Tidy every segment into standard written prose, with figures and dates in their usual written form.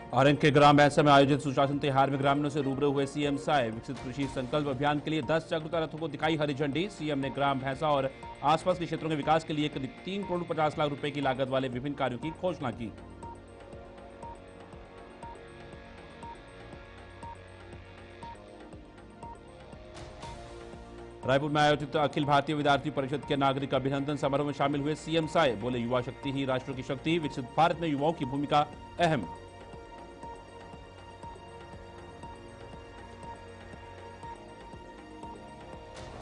आरंग के ग्राम भैंसा में आयोजित सुशासन त्योहार में ग्रामीणों से रूबरू हुए सीएम साय। विकसित कृषि संकल्प अभियान के लिए 10 जागरूकता रथों को दिखाई हरी झंडी। सीएम ने ग्राम भैंसा और आसपास के क्षेत्रों के विकास के लिए करीब 3 करोड़ 50 लाख रुपए की लागत वाले विभिन्न कार्यों की घोषणा की। रायपुर में आयोजित अखिल भारतीय विद्यार्थी परिषद के नागरिक अभिनंदन समारोह में शामिल हुए सीएम साय। बोले, युवा शक्ति ही राष्ट्र की शक्ति। विकसित भारत में युवाओं की भूमिका अहम।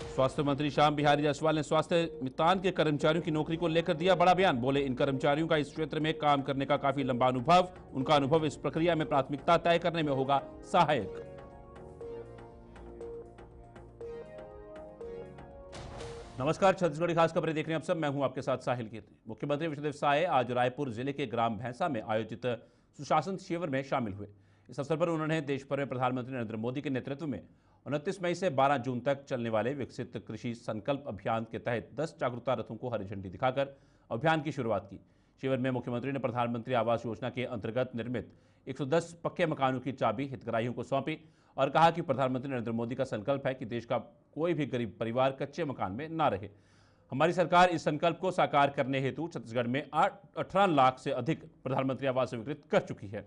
स्वास्थ्य मंत्री श्याम बिहारी जायसवाल ने स्वास्थ्य मितान के कर्मचारियों की नौकरी को लेकर दिया बड़ा बयान। बोले, इन कर्मचारियों का इस क्षेत्र में काम करने का काफी लंबा अनुभव। उनका अनुभव इस प्रक्रिया में प्राथमिकता तय करने में होगा सहायक। नमस्कार, छत्तीसगढ़ी खास खबरें देख रहे हैं आप सब। मैं हूं आपके साथ साहिल कीर्ति। मुख्यमंत्री विष्णुदेव साय आज रायपुर जिले के ग्राम भैंसा में आयोजित सुशासन शिविर में शामिल हुए। इस अवसर पर उन्होंने देश भर में प्रधानमंत्री नरेंद्र मोदी के नेतृत्व में 29 मई से 12 जून तक चलने वाले विकसित कृषि संकल्प अभियान के तहत 10 जागरूकता रथों को हरी झंडी दिखाकर अभियान की शुरुआत की। शिविर में मुख्यमंत्री ने प्रधानमंत्री आवास योजना के अंतर्गत निर्मित 110 पक्के मकानों की चाबी हितग्राहियों को सौंपी और कहा कि प्रधानमंत्री नरेंद्र मोदी का संकल्प है कि देश का कोई भी गरीब परिवार कच्चे मकान में ना रहे। हमारी सरकार इस संकल्प को साकार करने हेतु छत्तीसगढ़ में 18 लाख से अधिक प्रधानमंत्री आवास स्वीकृत कर चुकी है।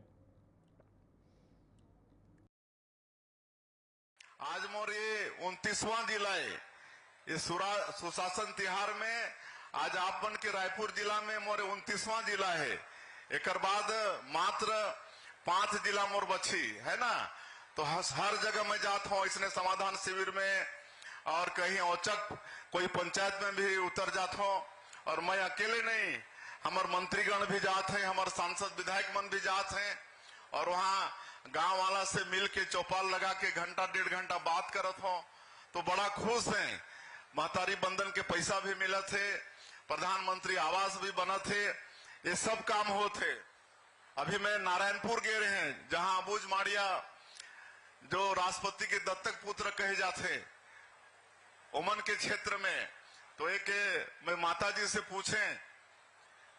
आज मोर ये 29वां जिला है। इस सुशासन तिहार में आज आप बन के रायपुर जिला में मोर 29वां जिला है। एक बाद मात्र 5 जिला मोर बची है ना। तो हर जगह मैं जाता हूँ इसने समाधान शिविर में और कहीं औचक कोई पंचायत में भी उतर जाता हूँ। और मैं अकेले नहीं, हमारे मंत्रीगण भी जाते हैं, हमारे सांसद विधायक मन भी जाते हैं और वहाँ गांव वाला से मिल के चौपाल लगा के घंटा 1.5 घंटा बात करत हो तो बड़ा खुश हैं। महतारी बंधन के पैसा भी मिला थे, प्रधानमंत्री आवास भी बना थे, ये सब काम होते। अभी मैं नारायणपुर गए रहे हैं जहां अबूझ माड़िया जो राष्ट्रपति के दत्तक पुत्र कहे जाते ओमन के क्षेत्र में। तो एक मैं माता जी से पूछे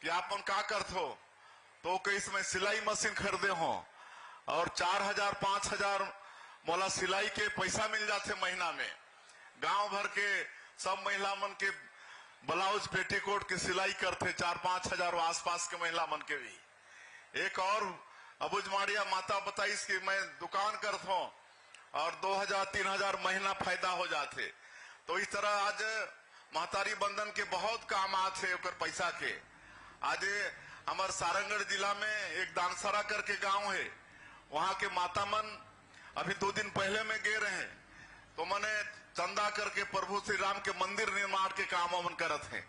कि आप मन का करते हो तो कहीं इसमें सिलाई मशीन खरीदे हो और 4,000 5,000 मोला सिलाई के पैसा मिल जाते महीना में। गांव भर के सब महिला मन के ब्लाउज पेटीकोट की सिलाई करते 4-5 हजार आसपास के महिला मन के भी। एक और अबूझ माड़िया माता बताइस कि मैं दुकान करता हूँ और 2,000-3,000 महीना फायदा हो जाते। तो इस तरह आज महतारी बंधन के बहुत काम आते पैसा के। आज हमारे सारंगढ़ जिला में एक दानसरा करके गांव है, वहां के माता मन अभी 2 दिन पहले में गए रहे तो मैंने चंदा करके प्रभु श्री राम के मंदिर निर्माण के काम मन करत है।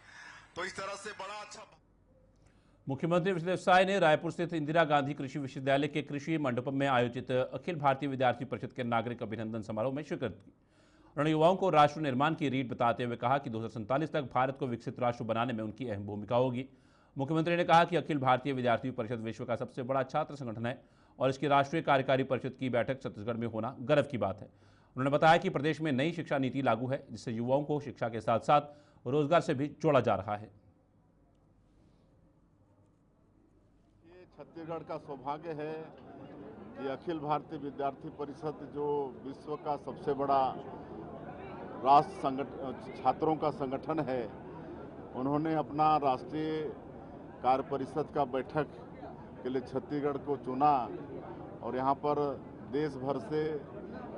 तो इस तरह से बड़ा अच्छा। मुख्यमंत्री विष्णुदेव साय ने रायपुर स्थित इंदिरा गांधी कृषि विश्वविद्यालय के कृषि मंडपम में आयोजित अखिल भारतीय विद्यार्थी परिषद के नागरिक अभिनंदन समारोह में शिरकत की। उन्होंने युवाओं को राष्ट्र निर्माण की रीढ़ बताते हुए कहा कि 2047 तक भारत को विकसित राष्ट्र बनाने में उनकी अहम भूमिका होगी। मुख्यमंत्री ने कहा कि अखिल भारतीय विद्यार्थी परिषद विश्व का सबसे बड़ा छात्र संगठन है और इसकी राष्ट्रीय कार्यकारी परिषद की बैठक छत्तीसगढ़ में होना गर्व की बात है। उन्होंने बताया कि प्रदेश में नई शिक्षा नीति लागू है जिससे युवाओं को शिक्षा के साथ साथ रोजगार से भी जोड़ा जा रहा है। ये छत्तीसगढ़ का सौभाग्य है कि अखिल भारतीय विद्यार्थी परिषद जो विश्व का सबसे बड़ा राष्ट्र छात्रों का संगठन है, उन्होंने अपना राष्ट्रीय कार्य परिषद का बैठक के लिए छत्तीसगढ़ को चुना और यहाँ पर देश भर से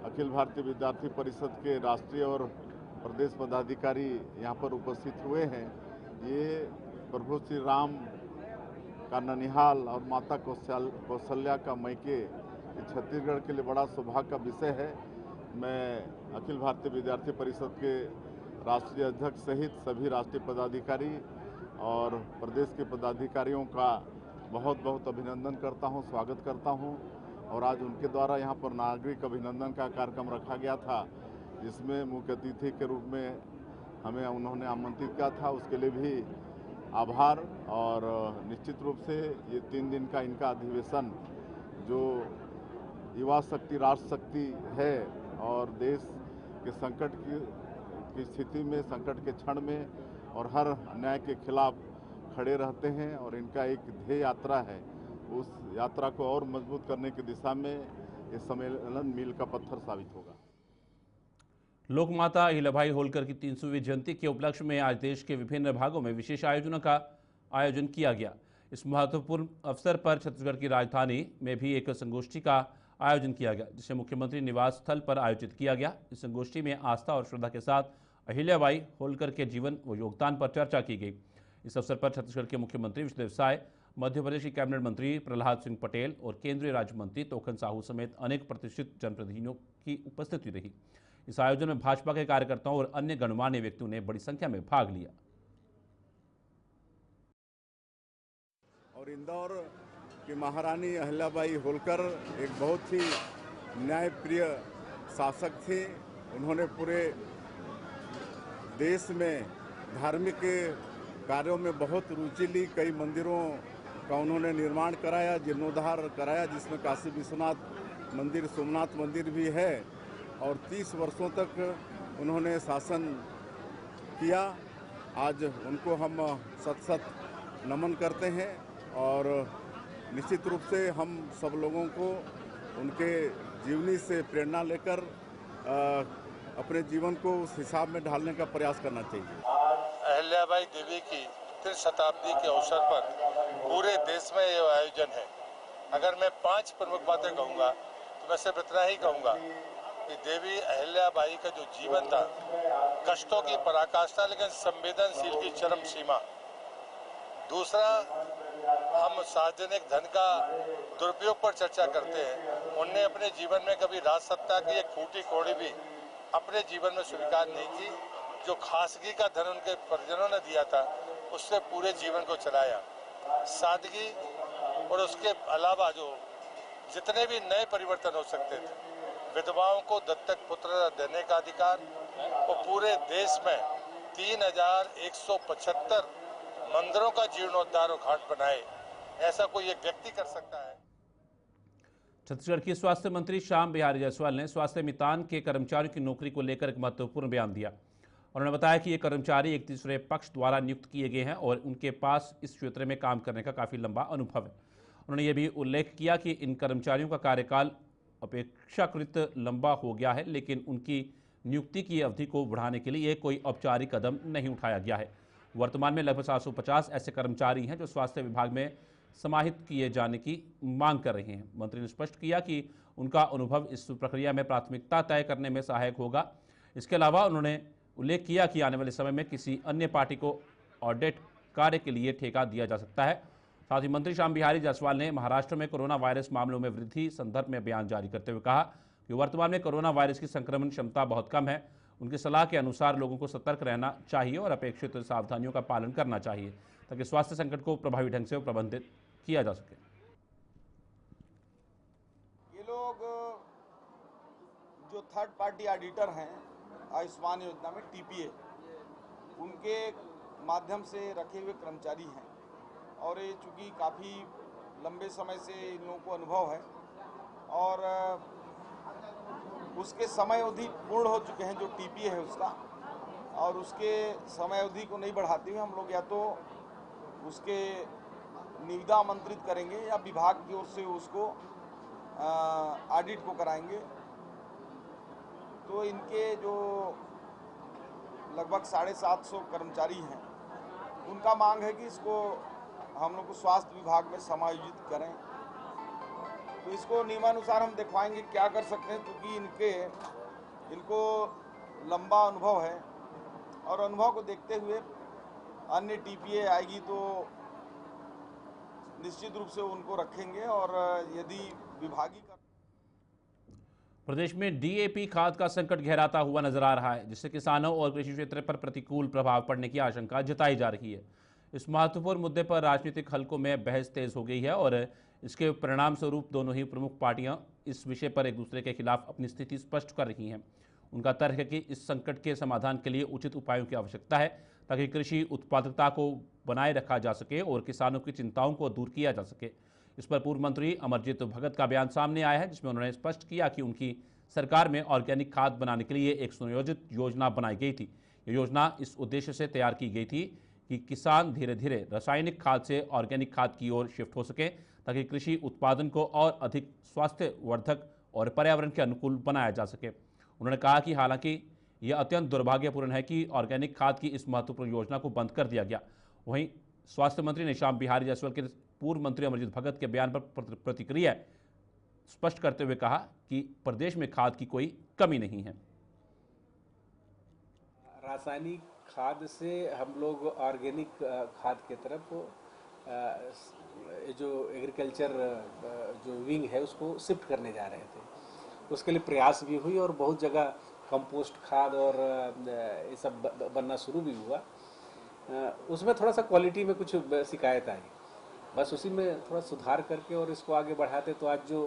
अखिल भारतीय विद्यार्थी परिषद के राष्ट्रीय और प्रदेश पदाधिकारी यहाँ पर उपस्थित हुए हैं। ये प्रभु श्री राम का ननिहाल और माता कौशल्या का मैके छत्तीसगढ़ के लिए बड़ा सौभाग्य का विषय है। मैं अखिल भारतीय विद्यार्थी परिषद के राष्ट्रीय अध्यक्ष सहित सभी राष्ट्रीय पदाधिकारी और प्रदेश के पदाधिकारियों का बहुत बहुत अभिनंदन करता हूं, स्वागत करता हूं। और आज उनके द्वारा यहां पर नागरिक अभिनंदन का कार्यक्रम रखा गया था जिसमें मुख्य अतिथि के रूप में हमें उन्होंने आमंत्रित किया था, उसके लिए भी आभार। और निश्चित रूप से ये 3 दिन का इनका अधिवेशन जो युवा शक्ति राष्ट्र शक्ति है और देश के संकट की स्थिति में, संकट के क्षण में और हर अन्याय के खिलाफ खड़े रहते हैं और इनका एक ध्येय यात्रा है उस यात्रा को और मजबूत करने की दिशा में ये सम्मेलन मील का पत्थर साबित होगा। लोकमाता अहिल्याबाई होलकर की 300वीं जयंती के उपलक्ष्य में आज देश के विभिन्न भागों में विशेष आयोजनों का आयोजन किया गया। इस महत्वपूर्ण अवसर पर छत्तीसगढ़ की राजधानी में भी एक संगोष्ठी का आयोजन किया गया, जिसे मुख्यमंत्री निवास स्थल पर आयोजित किया गया। इस संगोष्ठी में आस्था और श्रद्धा के साथ अहिल्याबाई होलकर के जीवन व योगदान पर चर्चा की गई। इस अवसर पर छत्तीसगढ़ के मुख्यमंत्री विष्णुदेव साय, मध्य प्रदेश की कैबिनेट मंत्री प्रहलाद सिंह पटेल और केंद्रीय राज्य मंत्री तोखन साहू समेत अनेक प्रतिष्ठित जनप्रतिनिधियों की उपस्थिति रही। इस आयोजन में भाजपा के कार्यकर्ताओं और अन्य गणमान्य व्यक्तियों ने बड़ी संख्या में भाग लिया। और इंदौर की महारानी अहिल्याबाई होलकर एक बहुत ही न्यायप्रिय शासक थे। उन्होंने पूरे देश में धार्मिक कार्यों में बहुत रुचि ली। कई मंदिरों का उन्होंने निर्माण कराया, जीर्णोद्धार कराया, जिसमें काशी विश्वनाथ मंदिर, सोमनाथ मंदिर भी है। और 30 वर्षों तक उन्होंने शासन किया। आज उनको हम सत नमन करते हैं और निश्चित रूप से हम सब लोगों को उनके जीवनी से प्रेरणा लेकर अपने जीवन को उस हिसाब में ढालने का प्रयास करना चाहिए। अहिल्याबाई देवी की 3 शताब्दी के अवसर पर पूरे देश में ये आयोजन है। अगर मैं 5 प्रमुख बातें कहूँगा तो मैं सिर्फ इतना ही कहूँगा कि देवी अहिल्याबाई का जो जीवन था, कष्टों की पराकाष्ठा लेकिन संवेदनशील की चरम सीमा। दूसरा, हम सार्वजनिक धन का दुरुपयोग पर चर्चा करते हैं। उनने अपने जीवन में कभी राजसत्ता की एक फूटी कौड़ी भी अपने जीवन में स्वीकार नहीं की। जो खासगी का धन उनके परिजनों ने दिया था, उससे पूरे जीवन को चलाया। सादगी और उसके अलावा जो जितने भी नए परिवर्तन हो सकते थे, विधवाओं को दत्तक पुत्र देने का अधिकार, और पूरे देश में 3175 मंदिरों का जीर्णोद्धार और घाट बनाए, ऐसा कोई एक व्यक्ति कर सकता है। छत्तीसगढ़ की स्वास्थ्य मंत्री श्याम बिहारी जायसवाल ने स्वास्थ्य मितान के कर्मचारियों की नौकरी को लेकर एक महत्वपूर्ण बयान दिया। उन्होंने बताया कि ये कर्मचारी एक तीसरे पक्ष द्वारा नियुक्त किए गए हैं और उनके पास इस क्षेत्र में काम करने का काफ़ी लंबा अनुभव है। उन्होंने ये भी उल्लेख किया कि इन कर्मचारियों का कार्यकाल अपेक्षाकृत लंबा हो गया है, लेकिन उनकी नियुक्ति की अवधि को बढ़ाने के लिए कोई औपचारिक कदम नहीं उठाया गया है। वर्तमान में लगभग 750 ऐसे कर्मचारी हैं जो स्वास्थ्य विभाग में समाहित किए जाने की मांग कर रहे हैं। मंत्री ने स्पष्ट किया कि उनका अनुभव इस प्रक्रिया में प्राथमिकता तय करने में सहायक होगा। इसके अलावा उन्होंने उल्लेख किया कि आने वाले समय में किसी अन्य पार्टी को ऑडिट कार्य के लिए ठेका दिया जा सकता है। साथ ही मंत्री श्याम बिहारी जायसवाल ने महाराष्ट्र में कोरोना वायरस मामलों में वृद्धि संदर्भ में बयान जारी करते हुए कहा कि वर्तमान में कोरोना वायरस की संक्रमण क्षमता बहुत कम है। उनकी सलाह के अनुसार लोगों को सतर्क रहना चाहिए और अपेक्षित सावधानियों का पालन करना चाहिए ताकि स्वास्थ्य संकट को प्रभावी ढंग से प्रबंधित किया जा सके। ये लोग जो थर्ड पार्टी ऑडिटर हैं आयुष्मान योजना में टीपीए, उनके माध्यम से रखे हुए कर्मचारी हैं और ये चूँकि काफ़ी लंबे समय से इन लोगों को अनुभव है और उसके समय अवधि पूर्ण हो चुके हैं जो टीपीए है उसका, और उसके समय अवधि को नहीं बढ़ाते हुए हम लोग या तो उसके निविदा आमंत्रित करेंगे या विभाग की ओर से उसको ऑडिट को कराएंगे। तो इनके जो लगभग 750 कर्मचारी हैं, उनका मांग है कि इसको हम लोग को स्वास्थ्य विभाग में समायोजित करें। तो इसको नियमानुसार हम दिखवाएंगे क्या कर सकते हैं, क्योंकि इनको लंबा अनुभव है और अनुभव को देखते हुए अन्य टीपीए आएगी तो निश्चित रूप से उनको रखेंगे। और यदि विभागीय प्रदेश में डीएपी खाद का संकट गहराता हुआ नजर आ रहा है, जिससे किसानों और कृषि क्षेत्र पर प्रतिकूल प्रभाव पड़ने की आशंका जताई जा रही है। इस महत्वपूर्ण मुद्दे पर राजनीतिक हलकों में बहस तेज हो गई है और इसके परिणाम स्वरूप दोनों ही प्रमुख पार्टियां इस विषय पर एक दूसरे के खिलाफ अपनी स्थिति स्पष्ट कर रही हैं। उनका तर्क है कि इस संकट के समाधान के लिए उचित उपायों की आवश्यकता है ताकि कृषि उत्पादकता को बनाए रखा जा सके और किसानों की चिंताओं को दूर किया जा सके। इस पर पूर्व मंत्री अमरजीत भगत का बयान सामने आया है, जिसमें उन्होंने स्पष्ट किया कि उनकी सरकार में ऑर्गेनिक खाद बनाने के लिए एक सुनियोजित योजना बनाई गई थी। ये योजना इस उद्देश्य से तैयार की गई थी कि किसान धीरे धीरे रासायनिक खाद से ऑर्गेनिक खाद की ओर शिफ्ट हो सकें, ताकि कृषि उत्पादन को और अधिक स्वास्थ्यवर्धक और पर्यावरण के अनुकूल बनाया जा सके। उन्होंने कहा कि हालांकि यह अत्यंत दुर्भाग्यपूर्ण है कि ऑर्गेनिक खाद की इस महत्वपूर्ण योजना को बंद कर दिया गया। वहीं स्वास्थ्य मंत्री ने श्याम बिहारी जायसवाल के पूर्व मंत्री अमरजीत भगत के बयान पर प्रतिक्रिया स्पष्ट करते हुए कहा कि प्रदेश में खाद की कोई कमी नहीं है। रासायनिक खाद से हम लोग ऑर्गेनिक खाद की तरफ जो एग्रीकल्चर जो विंग है उसको शिफ्ट करने जा रहे थे। उसके लिए प्रयास भी हुई और बहुत जगह कंपोस्ट खाद और ये सब बनना शुरू भी हुआ। उसमें थोड़ा सा क्वालिटी में कुछ शिकायत आई, बस उसी में थोड़ा सुधार करके और इसको आगे बढ़ाते तो आज जो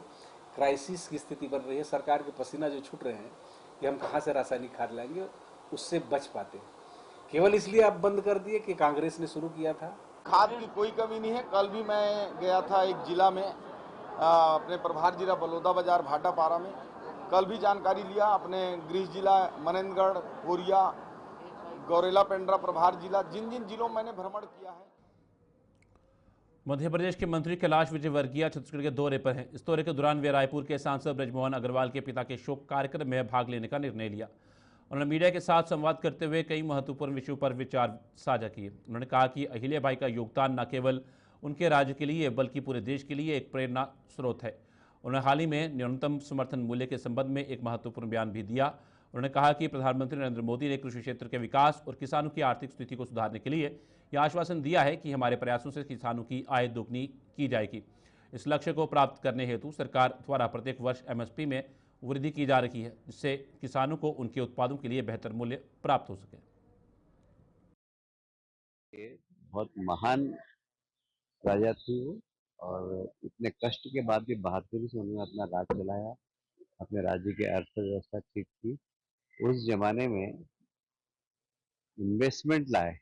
क्राइसिस की स्थिति बन रही है, सरकार के पसीना जो छूट रहे हैं कि हम कहाँ से रासायनिक खाद लाएंगे, उससे बच पाते। केवल इसलिए आप बंद कर दिए कि कांग्रेस ने शुरू किया था। खाद की कोई कमी नहीं है। कल भी मैं गया था एक जिला में, अपने प्रभार जिला बलौदा बाजार भाटापारा में, कल भी जानकारी लिया। अपने गृह जिला मनेंद्रगढ़, कोरिया, गौरेला पेंड्रा प्रभार जिला, जिन जिन जिलों में मैंने भ्रमण किया है। मध्य प्रदेश के मंत्री कैलाश विजयवर्गीय छत्तीसगढ़ के दौरे पर हैं। इस दौरे के दौरान वे रायपुर के सांसद ब्रजमोहन अग्रवाल के पिता के शोक कार्यक्रम में भाग लेने का निर्णय लिया। उन्होंने मीडिया के साथ संवाद करते हुए कई महत्वपूर्ण विषयों पर विचार साझा किए। उन्होंने कहा कि अहिल्याबाई का योगदान न केवल उनके राज्य के लिए बल्कि पूरे देश के लिए एक प्रेरणा स्रोत है। उन्होंने हाल ही में न्यूनतम समर्थन मूल्य के संबंध में एक महत्वपूर्ण बयान भी दिया। उन्होंने कहा कि प्रधानमंत्री नरेंद्र मोदी ने कृषि क्षेत्र के विकास और किसानों की आर्थिक स्थिति को सुधारने के लिए यह आश्वासन दिया है कि हमारे प्रयासों से किसानों की आय दोगुनी की जाएगी। इस लक्ष्य को प्राप्त करने हेतु सरकार द्वारा प्रत्येक वर्ष एमएसपी में वृद्धि की जा रही है, जिससे किसानों को उनके उत्पादों के लिए बेहतर मूल्य प्राप्त हो सके। बहुत महान राजा थी वो, और इतने कष्ट के बाद भी बहादुरी से उन्होंने अपना राज चलाया। अपने राज्य की अर्थव्यवस्था ठीक थी। उस जमाने में इन्वेस्टमेंट लाए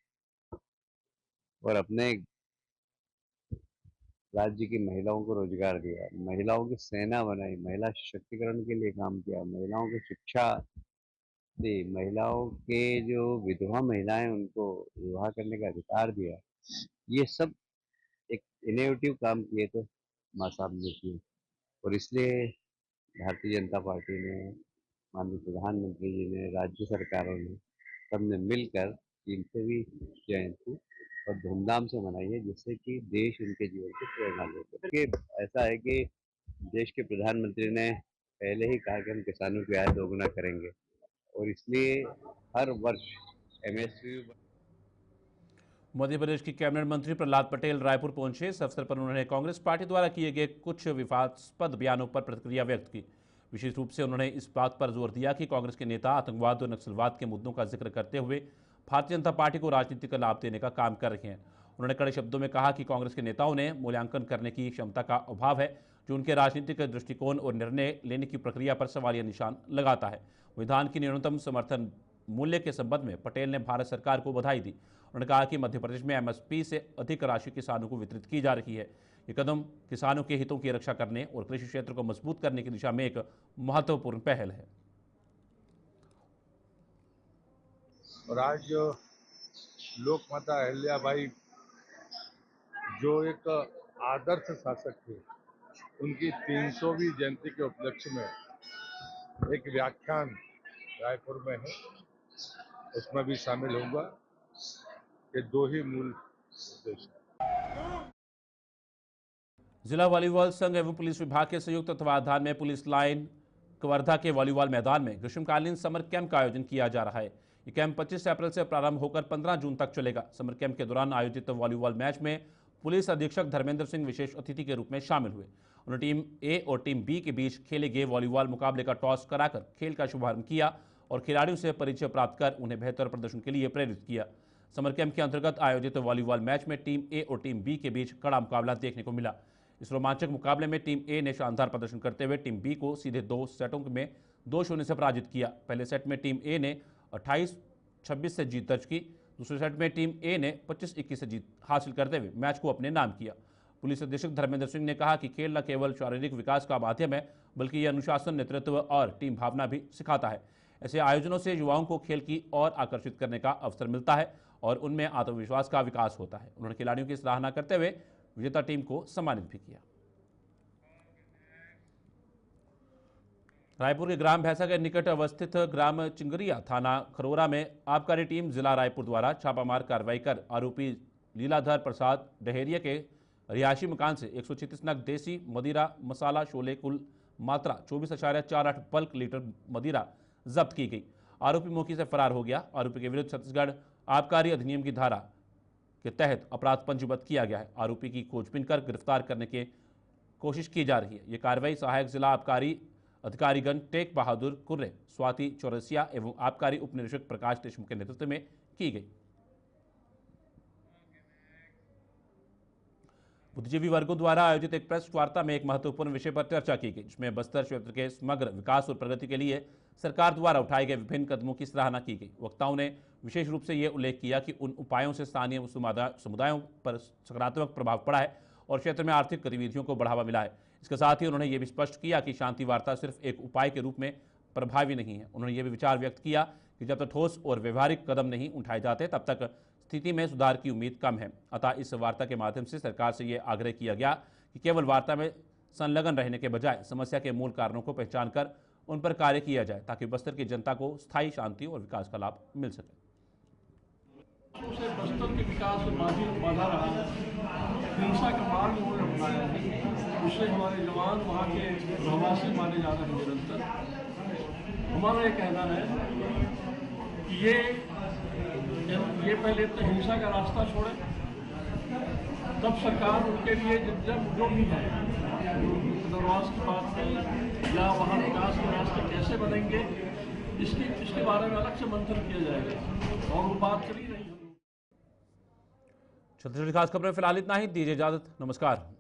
और अपने राज्य की महिलाओं को रोजगार दिया, महिलाओं की सेना बनाई, महिला सशक्तिकरण के लिए काम किया, महिलाओं को शिक्षा दी, महिलाओं के जो विधवा महिलाएं उनको विवाह करने का अधिकार दिया। ये सब एक इनोवेटिव काम किए तो माँ साहब ने किए, और इसलिए भारतीय जनता पार्टी ने, माननीय प्रधानमंत्री जी ने, राज्य सरकारों ने, सबने मिलकर इनसे भी जयंती और धूमधाम से मनाई है, जिससे कि देश उनके जीवन से प्रेरणा लेते। कि ऐसा है कि देश के प्रधानमंत्री ने पहले ही कहा कि हम किसानों की आय दोगुना करेंगे, और इसलिए हर वर्ष एमएसपी। मध्य प्रदेश के कैबिनेट मंत्री प्रहलाद पटेल रायपुर पहुंचे। इस अवसर पर उन्होंने कांग्रेस पार्टी द्वारा किए गए कुछ विवादास्पद बयानों पर प्रतिक्रिया व्यक्त की। विशेष रूप से उन्होंने इस बात पर जोर दिया कि कांग्रेस के नेता आतंकवाद और नक्सलवाद के मुद्दों का जिक्र करते हुए भारतीय जनता पार्टी को राजनीतिक लाभ देने का काम कर रहे हैं। उन्होंने कड़े शब्दों में कहा कि कांग्रेस के नेताओं ने मूल्यांकन करने की क्षमता का अभाव है, जो उनके राजनीतिक दृष्टिकोण और निर्णय लेने की प्रक्रिया पर सवालिया निशान लगाता है। विधान की न्यूनतम समर्थन मूल्य के संबंध में पटेल ने भारत सरकार को बधाई दी। उन्होंने कहा कि मध्य प्रदेश में एमएसपी से अधिक राशि किसानों को वितरित की जा रही है। ये कदम किसानों के हितों की रक्षा करने और कृषि क्षेत्र को मजबूत करने की दिशा में एक महत्वपूर्ण पहल है। और आज जो लोकमाता अहिल्याबाई जो एक आदर्श शासक थे, उनकी 300वीं जयंती के उपलक्ष्य में एक व्याख्यान रायपुर में है, उसमें भी शामिल होगा। ये दो ही मूल उद्देश्य। जिला वॉलीबॉल संघ एवं पुलिस विभाग के संयुक्त तत्वावधान में पुलिस लाइन कवर्धा के वॉलीबॉल मैदान में ग्रीष्मकालीन समर कैंप का आयोजन किया जा रहा है। ये कैंप 25 अप्रैल से प्रारंभ होकर 15 जून तक चलेगा। समर कैंप के दौरान आयोजित वॉलीबॉल मैच में पुलिस अधीक्षक धर्मेंद्र सिंह विशेष अतिथि के रूप में शामिल हुए। उन्होंने टीम ए और टीम बी के बीच खेले गए वॉलीबॉल मुकाबले का टॉस कराकर खेल का शुभारंभ किया और खिलाड़ियों से परिचय प्राप्त कर उन्हें बेहतर प्रदर्शन के लिए प्रेरित किया। समर कैंप के अंतर्गत आयोजित वॉलीबॉल मैच में टीम ए और टीम बी के बीच कड़ा मुकाबला देखने को मिला। इस रोमांचक मुकाबले में टीम ए ने शानदार प्रदर्शन करते हुए टीम बी को सीधे 2 सेटों में 2-0 से पराजित किया। पहले सेट में टीम ए ने 28-26 से जीत दर्ज की। दूसरे सेट में टीम ए ने 25-21 से जीत हासिल करते हुए मैच को अपने नाम किया। पुलिस अधीक्षक धर्मेंद्र सिंह ने कहा कि खेल न केवल शारीरिक विकास का माध्यम है, बल्कि यह अनुशासन, नेतृत्व और टीम भावना भी सिखाता है। ऐसे आयोजनों से युवाओं को खेल की ओर आकर्षित करने का अवसर मिलता है और उनमें आत्मविश्वास का विकास होता है। उन्होंने खिलाड़ियों की सराहना करते हुए विजेता टीम को सम्मानित भी किया। रायपुर के ग्राम भैंसा के निकट अवस्थित ग्राम चिंगरिया थाना खरोरा में आबकारी टीम जिला रायपुर द्वारा छापामार कार्रवाई कर आरोपी लीलाधर प्रसाद डहेरिया के रिहायशी मकान से 136 नग देसी मदिरा मसाला शोले कुल मात्रा 24.48 बल्क लीटर मदिरा जब्त की गई। आरोपी मौके से फरार हो गया। आरोपी के विरुद्ध छत्तीसगढ़ आबकारी अधिनियम की धारा के तहत अपराध पंजीबद्ध किया गया है। आरोपी की खोजबीन कर गिरफ्तार करने की कोशिश की जा रही है। ये कार्रवाई सहायक जिला आबकारी अधिकारीगण टेक बहादुर कुर्रे, स्वाति चौरसिया एवं आबकारी उप निरीक्षक प्रकाश देशमुख के नेतृत्व में की गई। बुद्धिजीवी वर्गों द्वारा आयोजित एक प्रेस वार्ता में एक महत्वपूर्ण विषय पर चर्चा की गई, जिसमें बस्तर क्षेत्र के समग्र विकास और प्रगति के लिए सरकार द्वारा उठाए गए विभिन्न कदमों की सराहना की गई। वक्ताओं ने विशेष रूप से ये उल्लेख किया कि उन उपायों से स्थानीय समुदायों पर सकारात्मक प्रभाव पड़ा है और क्षेत्र में आर्थिक गतिविधियों को बढ़ावा मिला है। इसके साथ ही उन्होंने ये भी स्पष्ट किया कि शांति वार्ता सिर्फ एक उपाय के रूप में प्रभावी नहीं है। उन्होंने ये भी विचार व्यक्त किया कि जब तक ठोस और व्यवहारिक कदम नहीं उठाए जाते तब तक स्थिति में सुधार की उम्मीद कम है। अतः इस वार्ता के माध्यम से सरकार से ये आग्रह किया गया कि केवल वार्ता में संलग्न रहने के बजाय समस्या के मूल कारणों को पहचान कर उन पर कार्य किया जाए, ताकि बस्तर की जनता को स्थायी शांति और विकास का लाभ मिल सके। उसे बस्तर के विकास में बाधा रहा है, हिंसा का मार्ग उन्होंने अपनाया है। उससे हमारे जवान वहाँ के रहवासी माने जा रहे हैं निरंतर। हमारा ये कहना है कि ये पहले तो हिंसा का रास्ता छोड़े, तब सरकार उनके लिए जब जो भी है पुनर्वास की बात है या वहाँ विकास के रास्ते कैसे बनेंगे, इसके बारे में अलग से मंथन किया जाएगा और वो बात चली रही है। छत्तीसगढ़ की खास खबरें फिलहाल इतना ही। दीजिए इजाजत। नमस्कार।